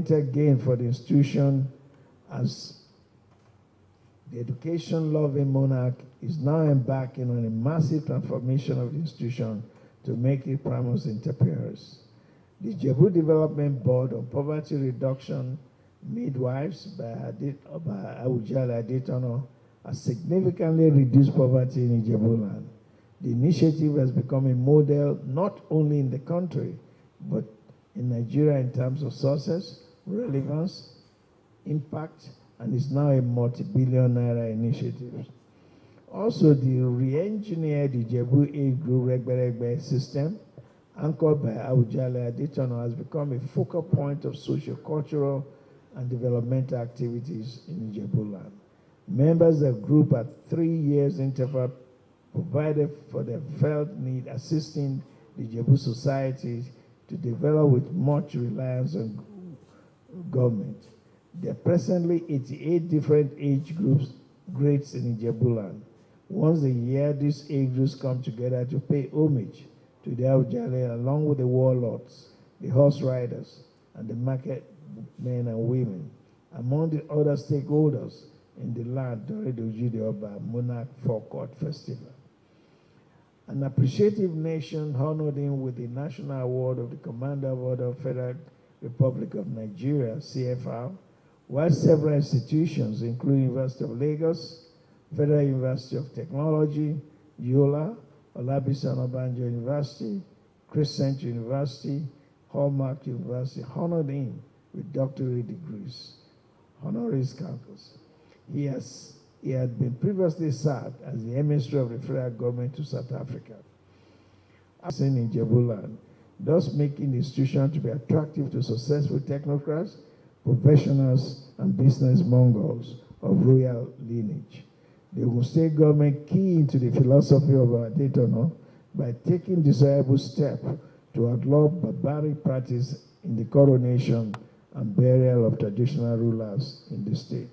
monumental gain for the institution, as the education-loving monarch is now embarking on a massive transformation of the institution to make it Primus inter pares. The Jebu Development Board on Poverty Reduction Midwives by Awujale Adetono has significantly reduced poverty in Ijebu land. The initiative has become a model not only in the country, but in Nigeria in terms of success, relevance, impact, and is now a multi-billion naira initiative. Also, the re-engineered Ijebu Age Group Regberegbe system, anchored by Awujale Adetono, has become a focal point of socio-cultural and developmental activities in Ijebu land. Members of the group at 3 years interval provided for their felt need, assisting the Ijebu society to develop with much reliance on government. There are presently 88 different age groups, grades in Ijebu land. Once a year, these age groups come together to pay homage to the Awujale, along with the warlords, the horse riders, and the market men and women, among the other stakeholders in the land during the Ojide Oba Monarch Forecourt Festival. An appreciative nation honored him with the National Award of the Commander of Order of Federal Republic of Nigeria, CFR, while several institutions, including University of Lagos, Federal University of Technology, Yola, Olabisi Onabanjo University, Crescent University, Hallmark University, honored him with doctorate degrees, honoris causa. He had been previously served as the emissary of the federal government to South Africa, in Ijebu land, thus making the institution to be attractive to successful technocrats, professionals, and business mongrels of royal lineage. The Ogun State government keyed into the philosophy of our Adetono by taking desirable steps to outlaw barbaric practice in the coronation and burial of traditional rulers in the state.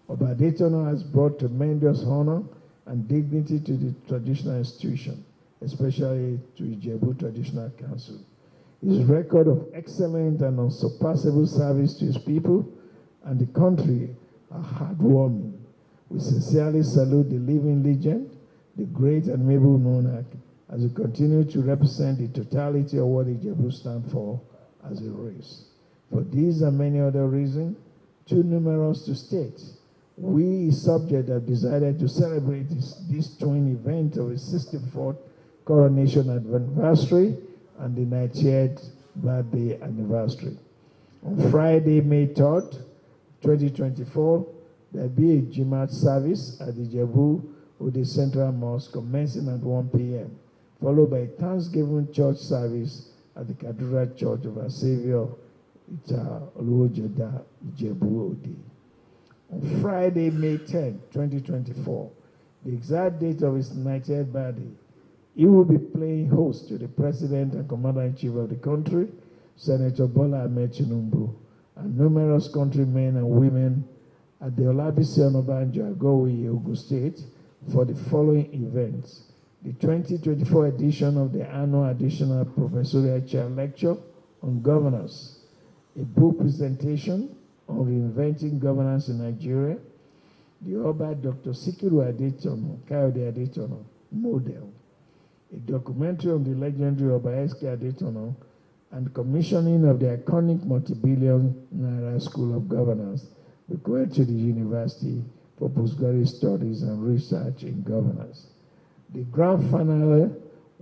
Oba Adetono has brought tremendous honor and dignity to the traditional institution, especially to Ijebu Traditional Council. His record of excellent and unsurpassable service to his people and the country are heartwarming. We sincerely salute the living legend, the great and able monarch, as we continue to represent the totality of what Ijebu stand for as a race. For these and many other reasons, too numerous to state, we subject have decided to celebrate this twin event of his 64th coronation anniversary and the 90th birthday anniversary. On Friday, May 3rd, 2024, there will be a Jumat service at the Ijebu Ode Central Mosque commencing at 1 p.m., followed by a Thanksgiving church service at the Cathedral Church of Our Savior, Ita Oluwojeda, Ijebu Ode. On Friday, May 10, 2024, the exact date of his 90th birthday, he will be playing host to the President and Commander-in-Chief of the country, Senator Bola Ahmed Tinubu, and numerous countrymen and women at the Olabisi Onabanjo Agowe, Ogun State, for the following events: the 2024 edition of the annual additional professorial chair lecture on governance, a book presentation on reinventing governance in Nigeria, the Oba Dr. Sikiru Adetono, Kayode Adetono model, a documentary on the legendary Oba S.K. Adetono, and commissioning of the iconic multi-billion naira School of Governance bequeathed to the University for Postgraduate Studies and Research in Governance. The grand finale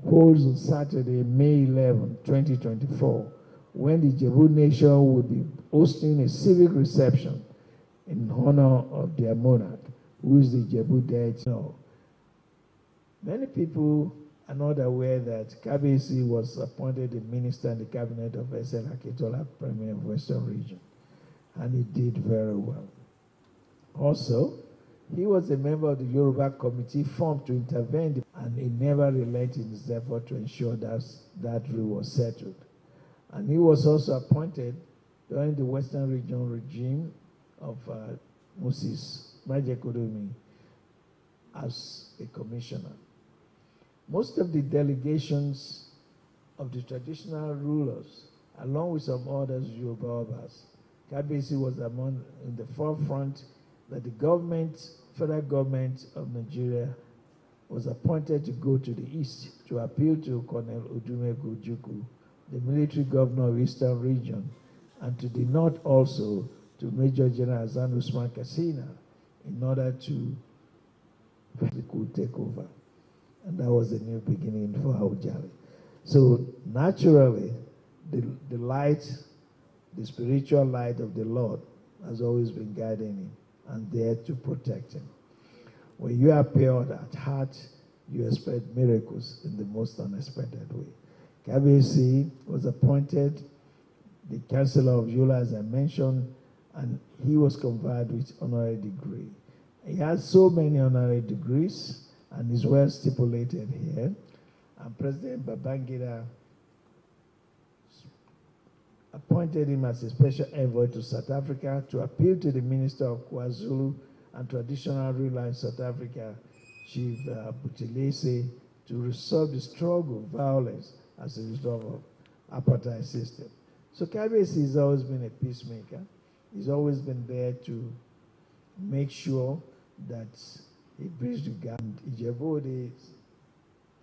holds on Saturday, May 11, 2024, when the Ijebu Nation will be hosting a civic reception in honor of their monarch, who is the Ijebu deity. Many people are not aware that Kabiyesi was appointed a minister in the cabinet of S.L. Akitola, Premier of Western Region, and he did very well. Also, he was a member of the Yoruba committee formed to intervene, and he never relented in his effort to ensure that rule was settled. And he was also appointed during the Western Region regime of Moses Majekodumi as a commissioner. Most of the delegations of the traditional rulers along with some others Yorubas. Kabiyesi was among in the forefront that the government, federal government of Nigeria, was appointed to go to the east to appeal to Colonel Odumegwu Ojukwu, the military governor of Eastern Region, and to the north also to Major General Hassan Usman Katsina in order to could take over. And that was a new beginning for Awujale. So naturally, the light, the spiritual light of the Lord has always been guiding him and there to protect him. When you are pure at heart, you expect miracles in the most unexpected way. Kabiyesi was appointed the Chancellor of Yola, as I mentioned, and he was conferred with honorary degree. He has so many honorary degrees, and is well stipulated here. And President Babangida appointed him as a special envoy to South Africa to appeal to the Minister of KwaZulu and traditional ruler in South Africa, Chief Buthelezi, to resolve the struggle, violence as a result of apartheid system. So Kabiyesi has always been a peacemaker. He's always been there to make sure that he bridged the gap. Ijebu-Ode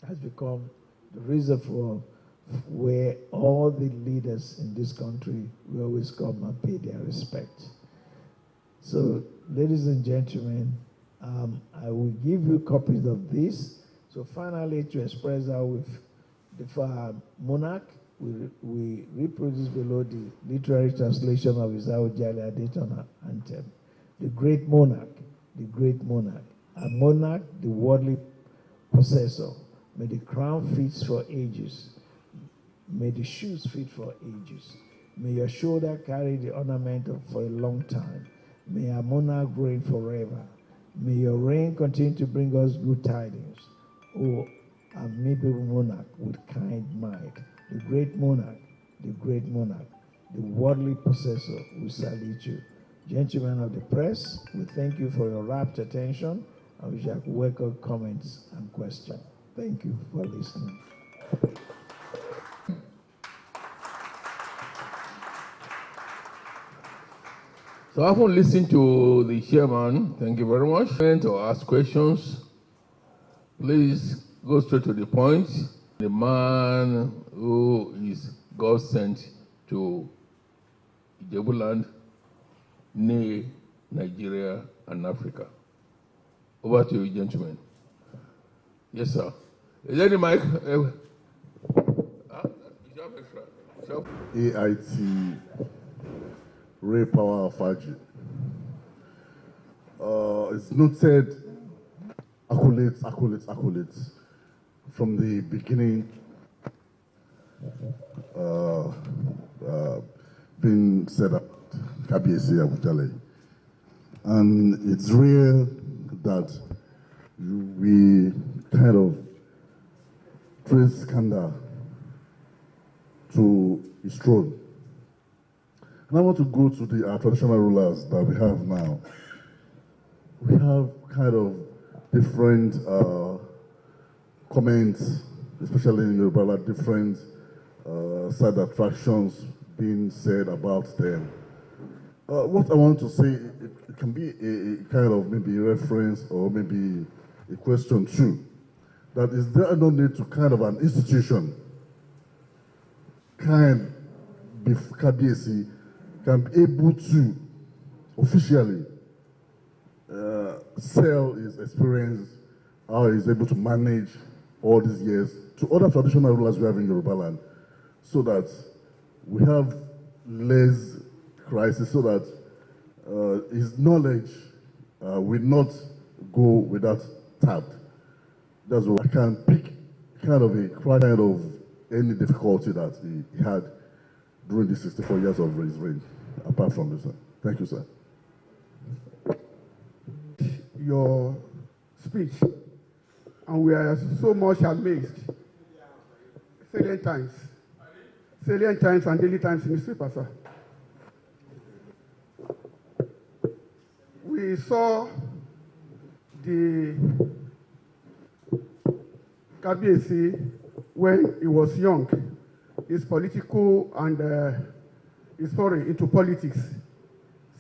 has become the reservoir where all the leaders in this country will always come and pay their respect. So, ladies and gentlemen, I will give you copies of this. So finally, to express how the monarch, we reproduce below the literary translation of his Awujale Adetona anthem. The great monarch, a monarch, the worldly possessor. May the crown fit for ages. May the shoes fit for ages. May your shoulder carry the ornament for a long time. May our monarch reign forever. May your reign continue to bring us good tidings. Oh, amiable monarch with kind mind. The great monarch, the worldly possessor, we salute you. Gentlemen of the press, we thank you for your rapt attention, and we shall welcome comments and questions. Thank you for listening. So often listen to the chairman. Thank you very much. To ask questions, please go straight to the point. The man who is God sent to Ijebuland, Nigeria, and Africa. Over to you, gentlemen. Yes, sir. Is there the mic? AIT Ray Power Faji. It's noted accolades from the beginning, being said about Kabiyesi Awujale. And it's rare that we kind of trace scandal to his throne. And I want to go to the traditional rulers that we have now. We have kind of different comments, especially in Yoruba, different side attractions being said about them. What I want to say, it can be a kind of maybe a reference or maybe a question too. That is there no need to kind of an institution can be Kabiyesi can be able to officially sell his experience, how he's able to manage all these years to other traditional rulers we have in Yoruba land, so that we have less crisis, so that his knowledge will not go without tapped. That's what I can pick kind of any difficulty that he had during the 64 years of his reign, apart from this. Thank you, sir. Your speech, and we are so much amazed. Salient times and daily times in the paper, sir. We saw the Kabiyesi when he was young. is political and is foreign into politics.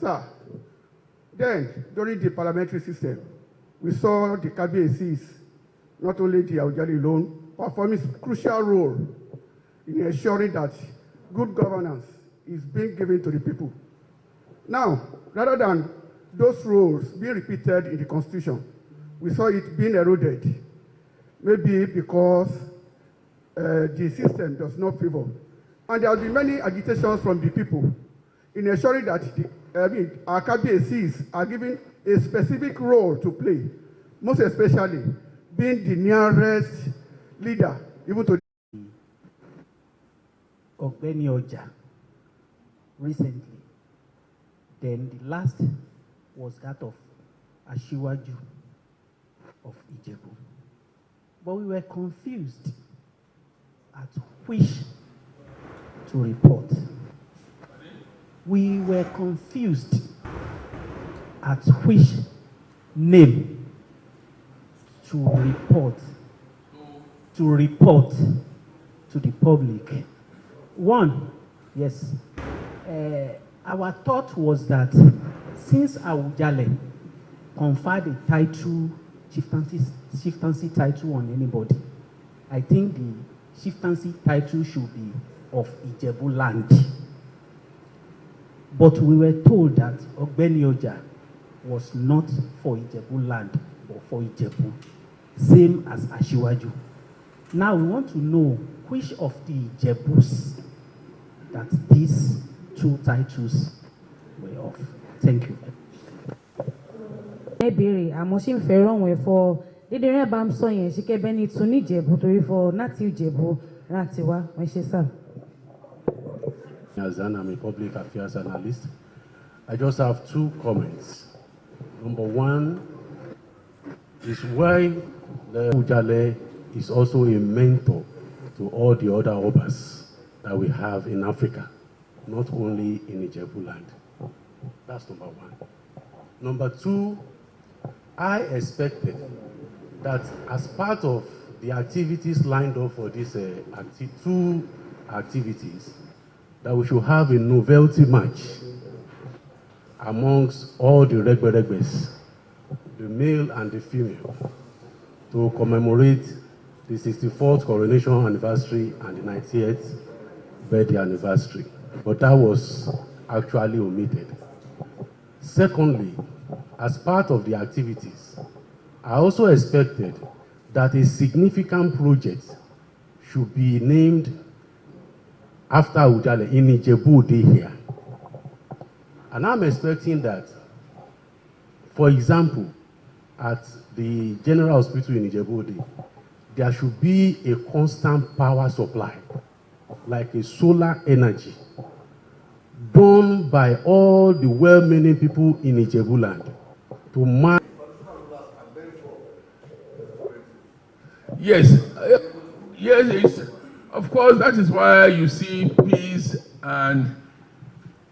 Sir, then during the parliamentary system, we saw the KBACs, not only the Aujali alone, performing a crucial role in ensuring that good governance is being given to the people. Now, rather than those roles being repeated in the Constitution, we saw it being eroded, maybe because the system does not favor. And there have been many agitations from the people in ensuring that our KBACs are given a specific role to play, most especially being the nearest leader, even to Ogbeni Oja recently. Then the last was that of Ashiwaju of Ijebu. But we were confused at which to report. We were confused at which name to report to the public. One, yes, our thought was that since Awujale conferred a title, chieftaincy title on anybody, I think the chieftaincy title should be of Ijebu land. But we were told that Ogbeni Oja was not for Ijebu land, but for Ijebu, same as Ashiwaju. Now we want to know which of the Ijebus that these two titles were of. Thank you. Ebere amosin feron we for didere bam so yen sike beni tun ni Ijebu tori for nati Ijebu ranti wa we se sir. As I'm a public affairs analyst, I just have two comments. Number one is why the Ujale is also a mentor to all the other Obas that we have in Africa, not only in Ijebu land. That's number one. Number two, I expected that as part of the activities lined up for these two activities, that we should have a novelty match amongst all the Regberegbes, the male and the female, to commemorate the 64th coronation anniversary and the 90th birthday anniversary. But that was actually omitted. Secondly, as part of the activities, I also expected that a significant project should be named after Ujale in Ijebu Day here. And I'm expecting that, for example, at the General Hospital in Ijebu Day, there should be a constant power supply, like a solar energy, done by all the well-meaning people in Ijebu land to man. Yes, yes, of course, that is why you see peace and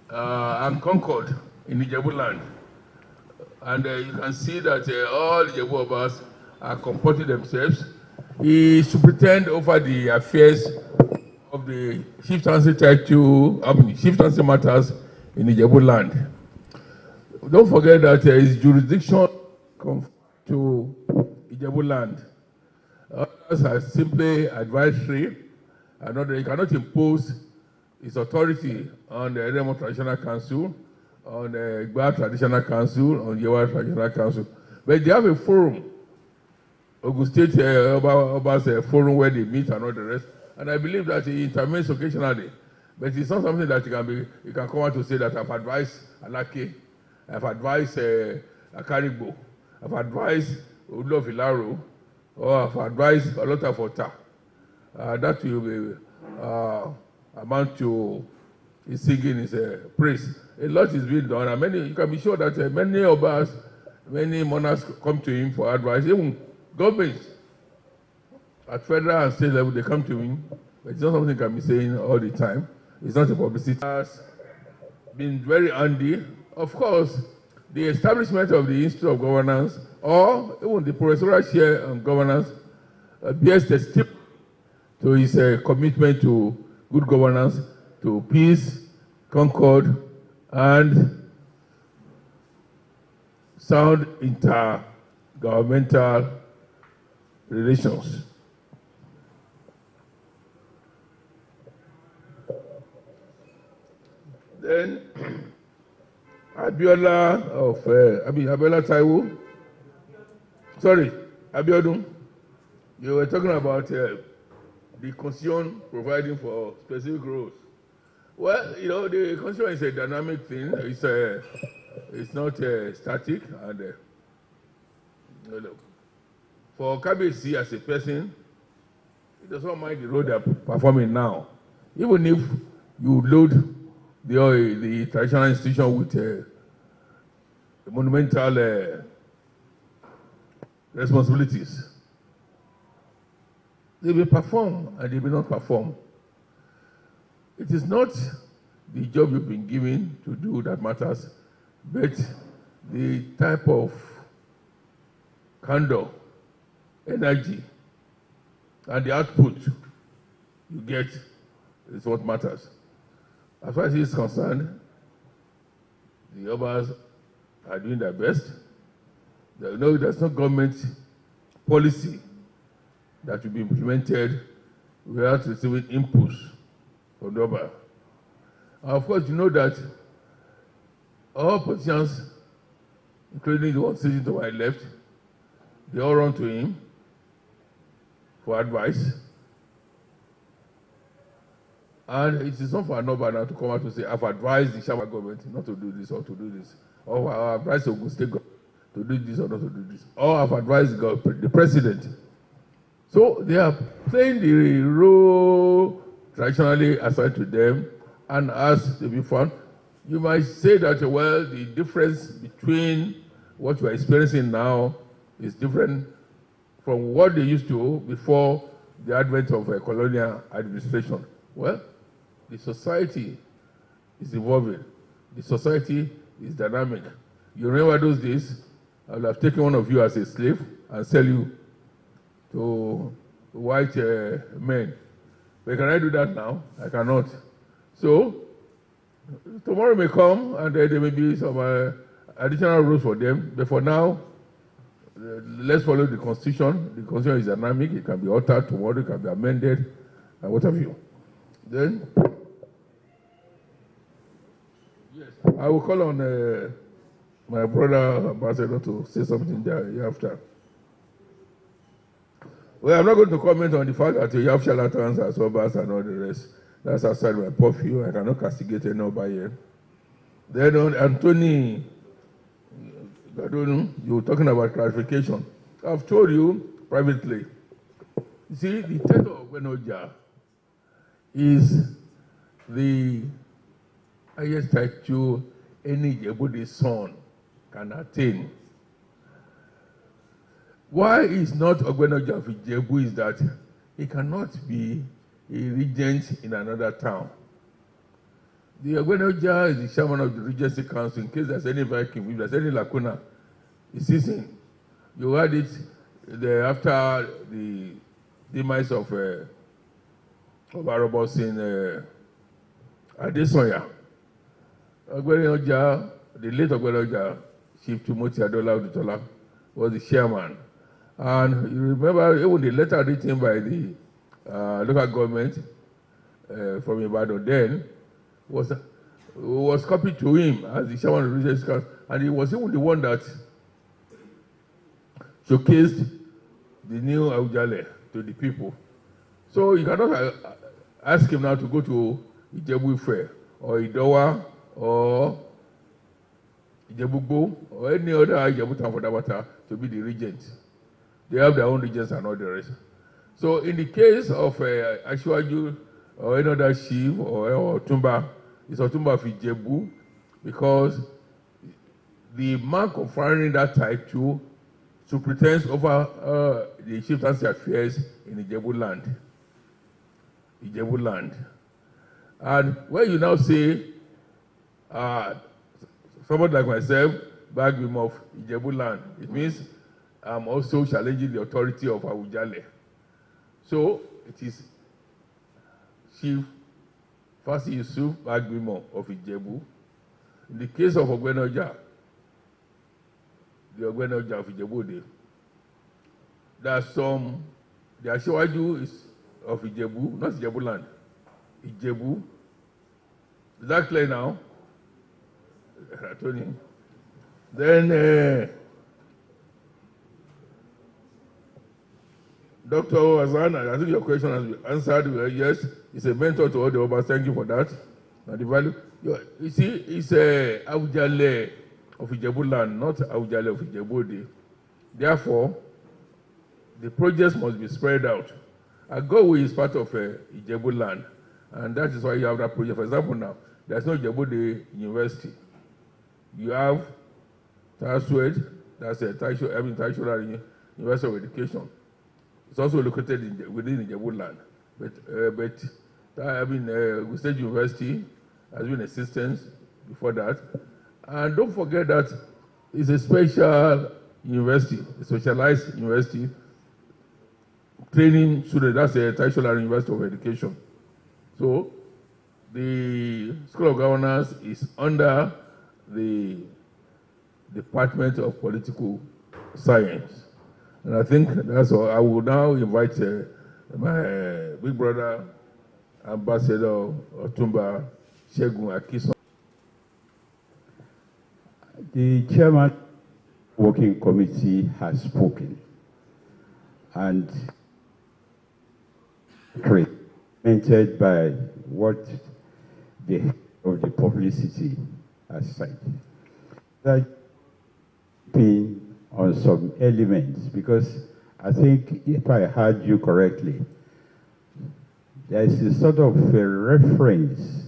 concord in Ijebu land. And you can see that all the Ijebu of us are comporting themselves. He is to pretend over the affairs of the chieftaincy title, chieftaincy matters in Ijebu land. Don't forget that his jurisdiction comes to Ijebu land. Others are simply advisory. He cannot impose his authority on the Remo Traditional Council, on the Igba Traditional Council, on the Yewa Traditional Council. But they have a forum, Ogun State Oba's forum where they meet and all the rest. And I believe that he intervenes occasionally. But it's not something that you can come out to say that I've advised Alake, I've advised Akarigbo, I've advised Ulo Vilaro, or I've advised Olota Fota. That will be amount to his singing his praise. A lot is being done, and you can be sure that many of us, many monarchs come to him for advice. Even governments at federal and state level, they come to him, but it's not something he can be saying all the time. It's not a publicity. It has been very handy. Of course, the establishment of the Institute of Governance, or even the professorial chair on governance, bears the step to his commitment to good governance to peace, concord, and sound intergovernmental relations. Then Abiola Abiola Taiwo, Abiodun, you were talking about the constitution providing for specific roles. Well, the constitution is a dynamic thing. It's not static, and for Kabiyesi as a person, he does not mind the role they are performing now, even if you load the traditional institution with monumental responsibilities. They will perform and they will not perform. It is not the job you've been given to do that matters, but the type of candor, energy, and the output you get is what matters. As far as he is concerned, the others are doing their best. There's no government policy that will be implemented without receiving inputs from the other. Of course, you know that all politicians, including the one sitting to my left, they all run to him for advice. And it is not for another now to come out to say, I've advised the Shaba government not to do this or to do this. Or I've advised the Ogun State government to do this or not to do this. Or I've advised the president. So they are playing the role traditionally assigned to them, and as to be found, you might say that, well, the difference between what you are experiencing now is different from what they used to before the advent of a colonial administration. Well, the society is evolving. The society is dynamic. You remember those days, I would have taken one of you as a slave and sell you to white men. But can I do that now? I cannot. So, tomorrow may come and there may be some additional rules for them. But for now, let's follow the Constitution. The Constitution is dynamic. It can be altered tomorrow. It can be amended, and what have you. Then, yes, I will call on my brother Ambassador to say something there after. Well, I'm not going to comment on the fact that you have charlatans as robbers and all the rest. That's outside my purview. I cannot castigate anybody here. Then on Anthony, you were talking about clarification. I've told you privately. You see, the title of Ogbenaoja is the highest title any Ijebu's son can attain. Why is not Ogbenaoja of Ijebu is that he cannot be a regent in another town. The Ogbenaoja is the chairman of the Regency Council in case there's any vacuum, if there's any lacuna, it's season. You had it after the demise of Arobos in Adesanya. Ogbenaoja, the late Ogbenaoja, Chief Timothy Adola Odutola, was the chairman. And you remember even the letter written by the local government from Ibadan then was copied to him as the chairman of the Regency Council, and he was even the one that showcased the new Awujale to the people. So you cannot ask him now to go to Ijebu Ife or Idowa or Ijebu-Gbo or any other Ijebu town for that matter to be the regent. They have their own regents and all the rest. So in the case of Asiwaju or any other chief or Otumba, it's Otumba of Ijebu, because the man conferring that title superintends over the chieftaincy affairs in Ijebu land. Ijebu land. And when you now say, somebody like myself, bag him of Ijebu land, it means I'm also challenging the authority of Awujale. So it is Chief Fasi Yusuf Agbimo of Ijebu. In the case of Ogbenoja, the Ogbenoja of Ijebu, there are some, the Asiwaju is of Ijebu, not Ijebu land. Ijebu. Is that clear now? Tony. Then Dr. Hassan, I think your question has been answered. Yes, he's a mentor to all the Obas. Thank you for that. And the value, you see, it's a Aujale of Ijebu land, not Aujale of Ijebu. Therefore, the projects must be spread out. Agowe is part of Ijebu land, and that is why you have that project. For example, now, there's no Ijebu University. You have Taswed, that's a Taisho University of Education. It's also located within Ijebu land. But State University has been existence before that. And don't forget that it's a special university, a specialized university, training students. That's a Taisho University of Education. So the School of Governance is under the Department of Political Science. And I think that's all. I will now invite my big brother, Ambassador Otumba Shegun Akison. The chairman working committee has spoken and presented by what the head of the publicity has said. That being on some elements, because I think if I heard you correctly, there is a sort of a reference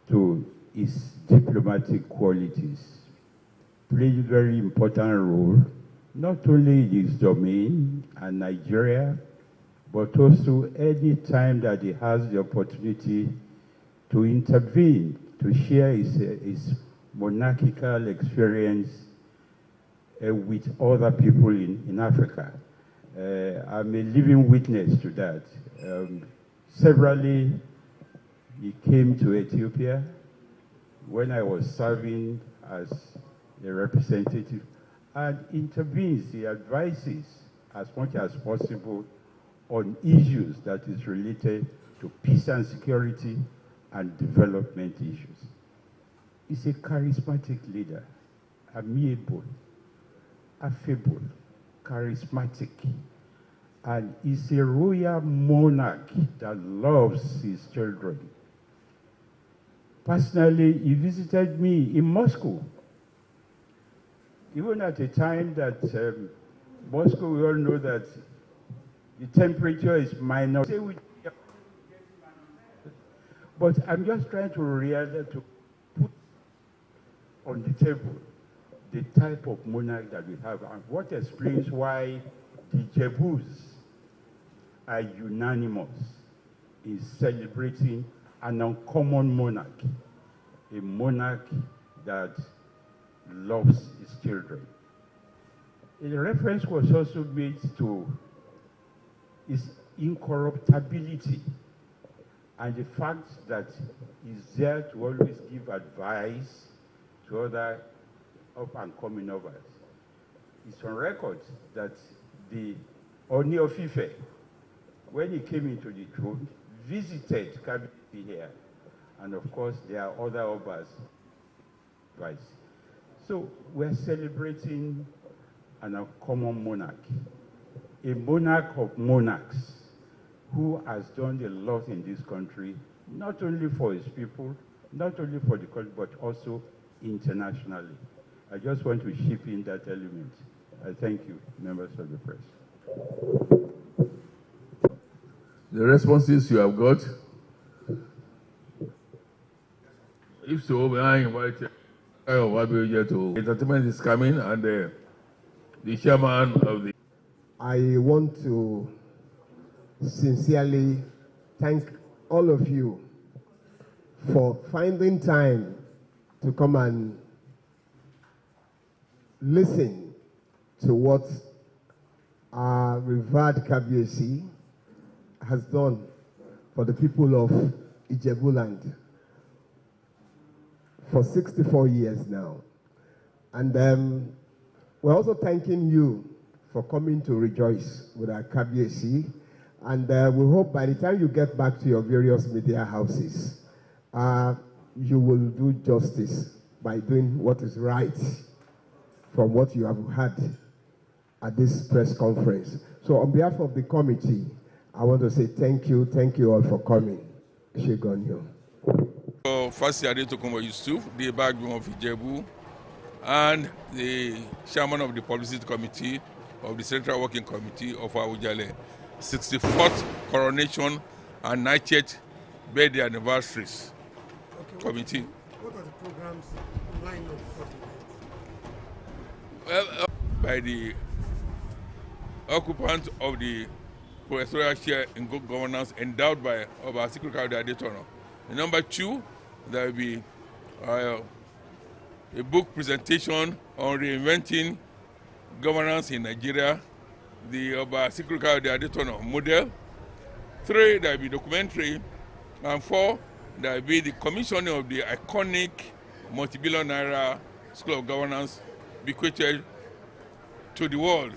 to his diplomatic qualities, played a very important role, not only in his domain and Nigeria, but also any time that he has the opportunity to intervene, to share his monarchical experience with other people in Africa. I'm a living witness to that. Severally, he came to Ethiopia when I was serving as a representative and intervenes, he advises as much as possible on issues that is related to peace and security and development issues. He's a charismatic leader, amiable, affable, charismatic, and is a royal monarch that loves his children. Personally, he visited me in Moscow, even at a time that Moscow, we all know that the temperature is minus. But I'm just trying to realize, to put on the table the type of monarch that we have, and what explains why the Jebus are unanimous in celebrating an uncommon monarch, a monarch that loves his children. A reference was also made to his incorruptibility and the fact that he's there to always give advice to other up-and-coming overs. It's on record that the Oni of Ife, when he came into the throne, visited Kabisi here. And of course, there are other overs. Right. So we're celebrating an uncommon monarch, a monarch of monarchs who has done a lot in this country, not only for his people, not only for the country, but also internationally. I just want to chip in that element. I thank you, members of the press. The responses you have got, if so, I invite to entertainment is coming, and the chairman of the. I want to sincerely thank all of you for finding time to come and listen to what our revered Kabiyesi has done for the people of Ijebuland for 64 years now. And we're also thanking you for coming to rejoice with our KBC. And we hope by the time you get back to your various media houses, you will do justice by doing what is right from what you have had at this press conference. So on behalf of the committee, I want to say thank you all for coming. Shegonyo. First year to come Yusuf, the backbone of Ijebu, and the chairman of the publicity committee of the Central Working Committee of Awujale, 64th coronation and 90th birthday anniversaries committee. What are the programs lined up for tonight? Well, by the occupant of the professorial chair in good governance endowed by our Secretary of the Adetono. Number 2, there will be a book presentation on reinventing governance in Nigeria, the Secretary of the Adetono model. 3, there will be documentary. And 4, there will be the commissioning of the iconic multi-billion naira School of Governance bequeathed to the world.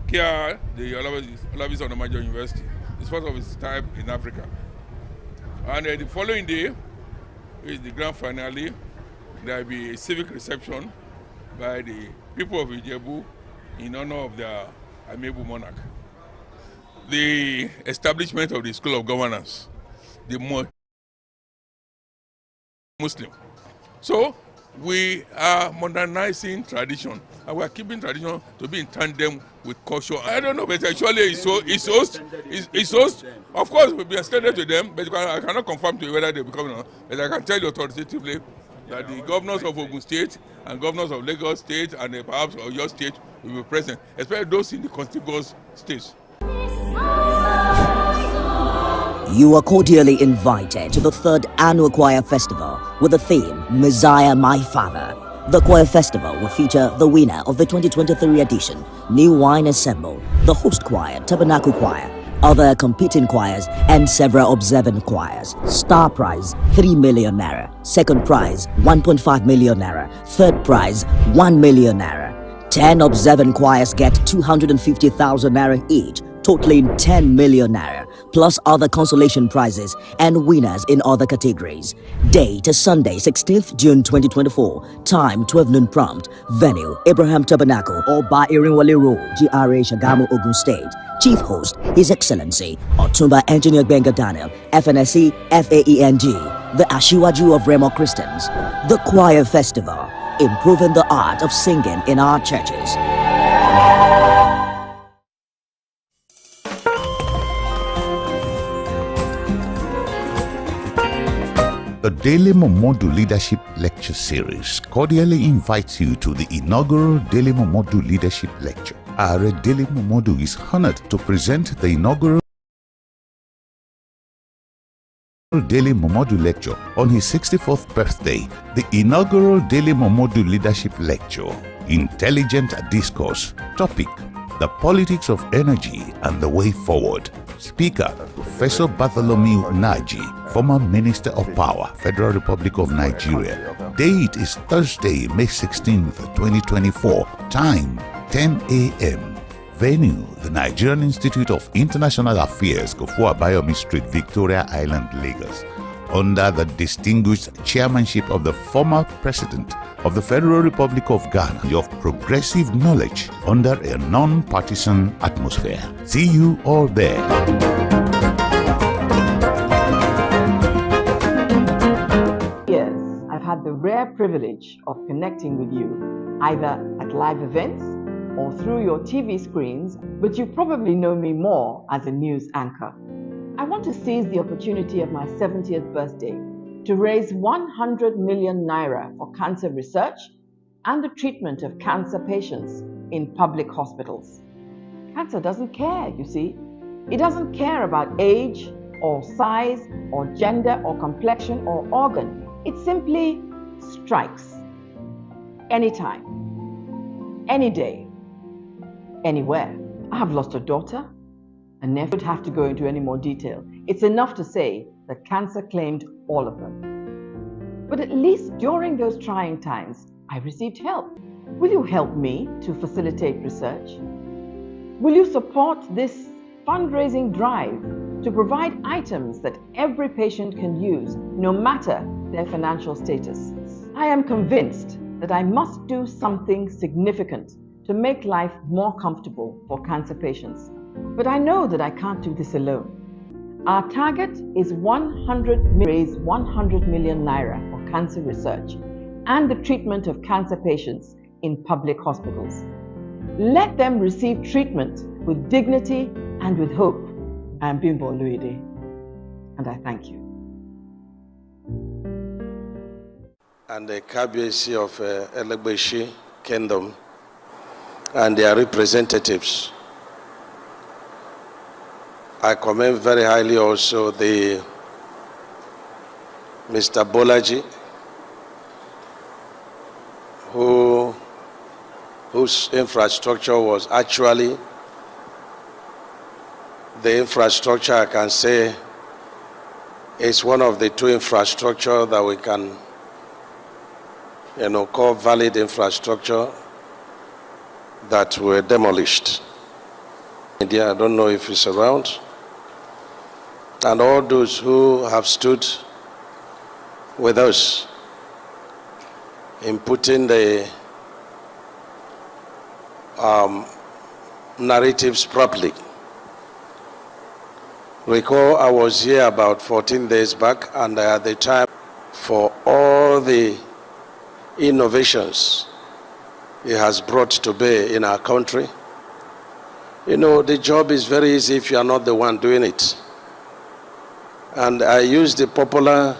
Here, the Olabisi Onabanjo University is first of its type in Africa. And the following day is the grand finale. There will be a civic reception by the people of Ijebu in honor of their amiable monarch. The establishment of the School of Governance, the Muslim. So we are modernizing tradition, and we are keeping tradition to be in tandem with culture. I don't know, but actually it's host. Of course, we'll be extended to them, but I cannot confirm to you whether they become or not. But I can tell you authoritatively that the governors of Ogun State and governors of Lagos State and perhaps Oyo State will be present, especially those in the contiguous states. You are cordially invited to the 3rd Annual Choir Festival with the theme, Messiah My Father. The Choir Festival will feature the winner of the 2023 edition, New Wine Assemble, the host choir, Tabernacle Choir, other competing choirs, and several observant choirs. Star prize, 3 million naira. Second prize, 1.5 million naira. Third prize, 1 million naira. 10 observant choirs get 250,000 naira each, totaling 10 million naira, plus other consolation prizes and winners in other categories. Date is Sunday, 16th June 2024. Time 12 noon prompt. Venue Abraham Tabernacle or Irinwale Road, GRA Shagamu, Ogun State. Chief host His Excellency Otumba Engineer Benga Daniel, FNSC FAENG, the Ashiwaju of Remo Christians. The Choir Festival, improving the art of singing in our churches. The Daily Momodu Leadership Lecture Series cordially invites you to the inaugural Daily Momodu Leadership Lecture. Our Daily Momodu is honored to present the inaugural Daily Momodu Lecture on his 64th birthday. The inaugural Daily Momodu Leadership Lecture, Intelligent Discourse. Topic: The Politics of Energy and the Way Forward. Speaker, Professor Bartholomew Naji, former Minister of Power, Federal Republic of Nigeria. Date is Thursday, May 16th, 2024. Time, 10 a.m. Venue, the Nigerian Institute of International Affairs, Kofu Abayomi Street, Victoria Island, Lagos. Under the distinguished chairmanship of the former President of the Federal Republic of Ghana, of progressive knowledge under a non-partisan atmosphere. See you all there. Yes, I've had the rare privilege of connecting with you, either at live events or through your TV screens, but you probably know me more as a news anchor. I want to seize the opportunity of my 70th birthday to raise 100 million naira for cancer research and the treatment of cancer patients in public hospitals. Cancer doesn't care, you see. It doesn't care about age or size or gender or complexion or organ. It simply strikes anytime, any day, anywhere. I have lost a daughter, a nephew. I don't have to go into any more detail. It's enough to say that cancer claimed all of them. But at least during those trying times, I received help. Will you help me to facilitate research? Will you support this fundraising drive to provide items that every patient can use, no matter their financial status? I am convinced that I must do something significant to make life more comfortable for cancer patients. But I know that I can't do this alone. Our target is raise 100 million naira for cancer research and the treatment of cancer patients in public hospitals. Let them receive treatment with dignity and with hope. I am Bimbo Oluide, and I thank you. And the KBC of Elegbeshi Kingdom and their representatives. I commend very highly also the Mr. Bolaji, whose infrastructure was actually the infrastructure, I can say, is one of the two infrastructure that we can, call valid infrastructure that were demolished. India, I don't know if it's around. And all those who have stood with us in putting the narratives properly. Recall I was here about 14 days back, and at the time, for all the innovations it has brought to bear in our country. The job is very easy if you are not the one doing it. And I used the popular,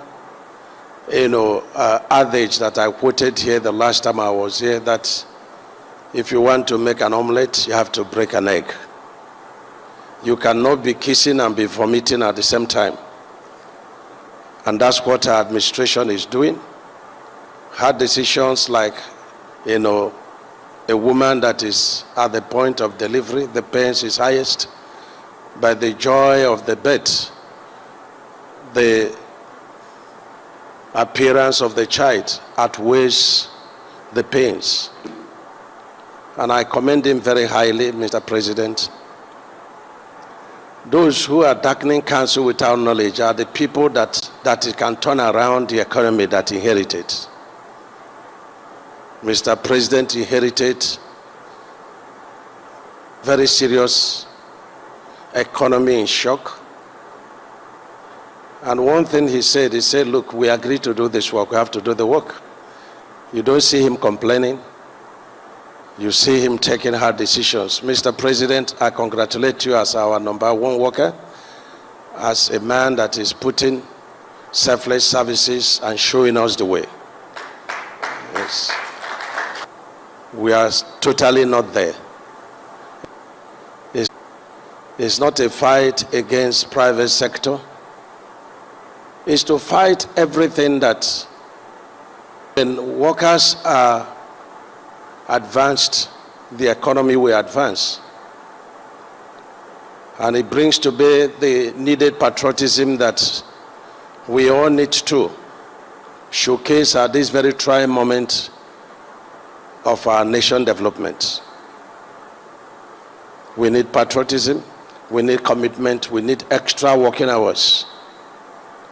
adage that I quoted here the last time I was here, that if you want to make an omelette, you have to break an egg. You cannot be kissing and be vomiting at the same time. And that's what our administration is doing. Hard decisions like, a woman that is at the point of delivery, the pain is highest, by the joy of the birth, the appearance of the child outweighs the pains. And I commend him very highly, Mr. President. Those who are darkening cancer without knowledge are the people that can turn around the economy that inherited. Mr. President inherited very serious economy in shock. And one thing he said, look, we agree to do this work, we have to do the work. You don't see him complaining. You see him taking hard decisions. Mr. President, I congratulate you as our #1 worker, as a man that is putting selfless services and showing us the way. Yes. We are totally not there. It's not a fight against private sector. It's to fight everything that when workers are advanced, the economy will advance. And it brings to bear the needed patriotism that we all need to showcase at this very trying moment of our nation development. We need patriotism, we need commitment, we need extra working hours.